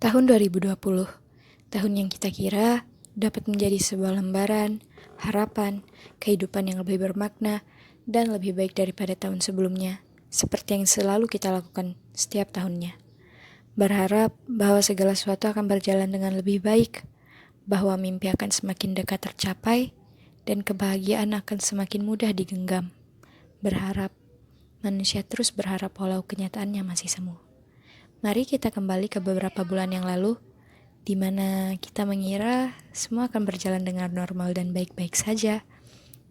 Tahun 2020, tahun yang kita kira dapat menjadi sebuah lembaran, harapan, kehidupan yang lebih bermakna, dan lebih baik daripada tahun sebelumnya, seperti yang selalu kita lakukan setiap tahunnya. Berharap bahwa segala sesuatu akan berjalan dengan lebih baik, bahwa mimpi akan semakin dekat tercapai, dan kebahagiaan akan semakin mudah digenggam. Berharap, manusia terus berharap walau kenyataannya masih semu. Mari kita kembali ke beberapa bulan yang lalu, di mana kita mengira semua akan berjalan dengan normal dan baik-baik saja.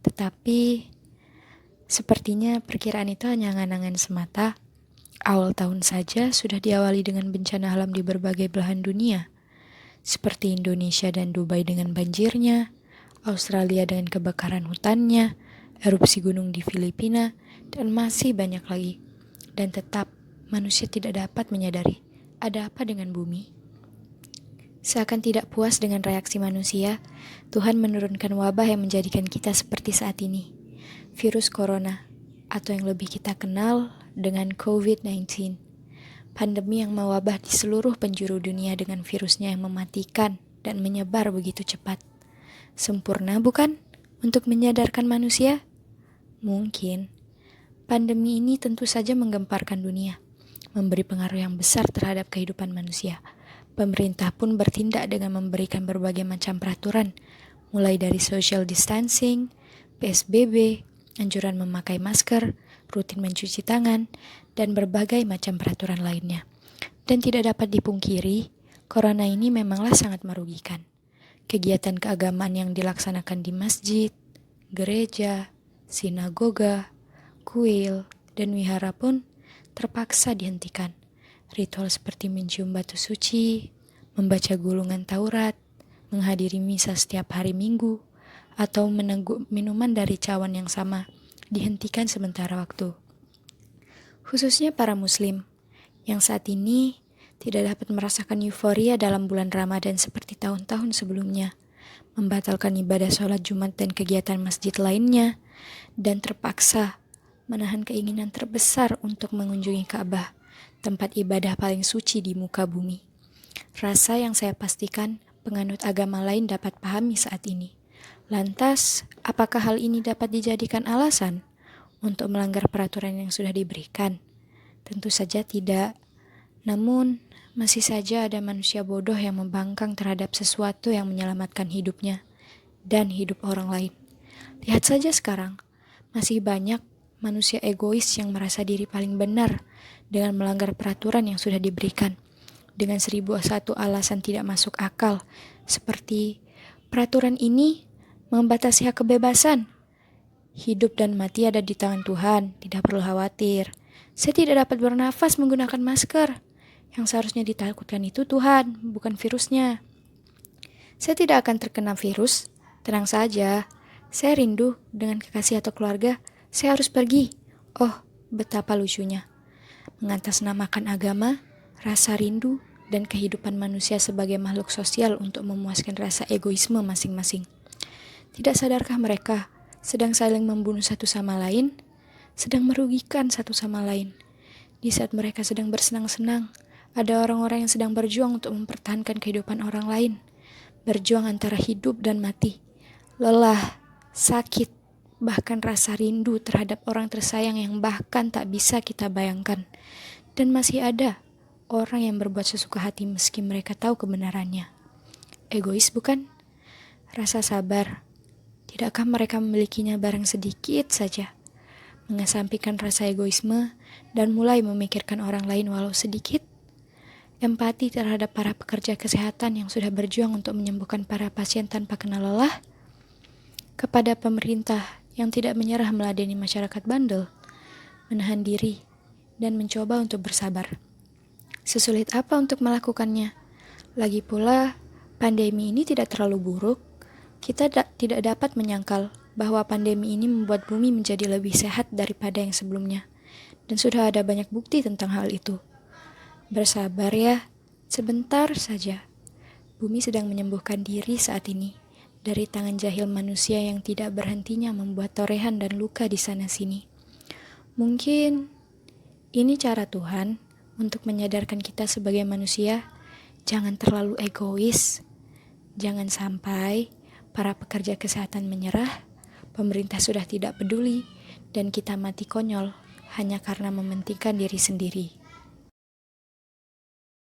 Tetapi, sepertinya perkiraan itu hanya angan-angan semata. Awal tahun saja sudah diawali dengan bencana alam di berbagai belahan dunia, seperti Indonesia dan Dubai dengan banjirnya, Australia dengan kebakaran hutannya, erupsi gunung di Filipina, dan masih banyak lagi. Dan tetap, manusia tidak dapat menyadari ada apa dengan bumi. Seakan tidak puas dengan reaksi manusia, Tuhan menurunkan wabah yang menjadikan kita seperti saat ini. Virus corona, atau yang lebih kita kenal dengan COVID-19. Pandemi yang mewabah di seluruh penjuru dunia dengan virusnya yang mematikan dan menyebar begitu cepat. Sempurna bukan untuk menyadarkan manusia? Mungkin. Pandemi ini tentu saja menggemparkan dunia, memberi pengaruh yang besar terhadap kehidupan manusia. Pemerintah pun bertindak dengan memberikan berbagai macam peraturan, mulai dari social distancing, PSBB, anjuran memakai masker, rutin mencuci tangan, dan berbagai macam peraturan lainnya. Dan tidak dapat dipungkiri, corona ini memanglah sangat merugikan. Kegiatan keagamaan yang dilaksanakan di masjid, gereja, sinagoga, kuil, dan wihara pun terpaksa dihentikan. Ritual seperti mencium batu suci, membaca gulungan Taurat, menghadiri misa setiap hari Minggu, atau meneguk minuman dari cawan yang sama dihentikan sementara waktu. Khususnya para muslim yang saat ini tidak dapat merasakan euforia dalam bulan Ramadan seperti tahun-tahun sebelumnya, membatalkan ibadah sholat Jumat dan kegiatan masjid lainnya, dan terpaksa menahan keinginan terbesar untuk mengunjungi Ka'bah, tempat ibadah paling suci di muka bumi. Rasa yang saya pastikan penganut agama lain dapat pahami saat ini. Lantas, apakah hal ini dapat dijadikan alasan untuk melanggar peraturan yang sudah diberikan? Tentu saja tidak. Namun, masih saja ada manusia bodoh yang membangkang terhadap sesuatu yang menyelamatkan hidupnya dan hidup orang lain. Lihat saja sekarang, masih banyak manusia egois yang merasa diri paling benar dengan melanggar peraturan yang sudah diberikan dengan 1001 alasan tidak masuk akal, seperti peraturan ini membatasi hak kebebasan. Hidup dan mati ada di tangan Tuhan, tidak perlu khawatir. Saya tidak dapat bernafas menggunakan masker. Yang seharusnya ditakutkan itu Tuhan, bukan virusnya. Saya tidak akan terkena virus, tenang saja. Saya rindu dengan kekasih atau keluarga. Saya harus pergi. Oh, betapa lucunya. Mengatasnamakan agama, rasa rindu, dan kehidupan manusia sebagai makhluk sosial untuk memuaskan rasa egoisme masing-masing. Tidak sadarkah mereka sedang saling membunuh satu sama lain, sedang merugikan satu sama lain? Di saat mereka sedang bersenang-senang, ada orang-orang yang sedang berjuang untuk mempertahankan kehidupan orang lain. Berjuang antara hidup dan mati. Lelah, sakit, bahkan rasa rindu terhadap orang tersayang yang bahkan tak bisa kita bayangkan. Dan masih ada orang yang berbuat sesuka hati meski mereka tahu kebenarannya. Egois bukan? Rasa sabar. Tidakkah mereka memilikinya barang sedikit saja? Mengesampingkan rasa egoisme dan mulai memikirkan orang lain walau sedikit. Empati terhadap para pekerja kesehatan yang sudah berjuang untuk menyembuhkan para pasien tanpa kenal lelah. Kepada pemerintah yang tidak menyerah meladeni masyarakat bandel, menahan diri, dan mencoba untuk bersabar. Sesulit apa untuk melakukannya? Lagi pula, pandemi ini tidak terlalu buruk. Kita tidak dapat menyangkal bahwa pandemi ini membuat bumi menjadi lebih sehat daripada yang sebelumnya. Dan sudah ada banyak bukti tentang hal itu. Bersabar ya, sebentar saja. Bumi sedang menyembuhkan diri saat ini dari tangan jahil manusia yang tidak berhentinya membuat torehan dan luka di sana-sini. Mungkin ini cara Tuhan untuk menyadarkan kita sebagai manusia, Jangan terlalu egois. Jangan sampai para pekerja kesehatan menyerah, pemerintah sudah tidak peduli, dan kita mati konyol hanya karena mementingkan diri sendiri.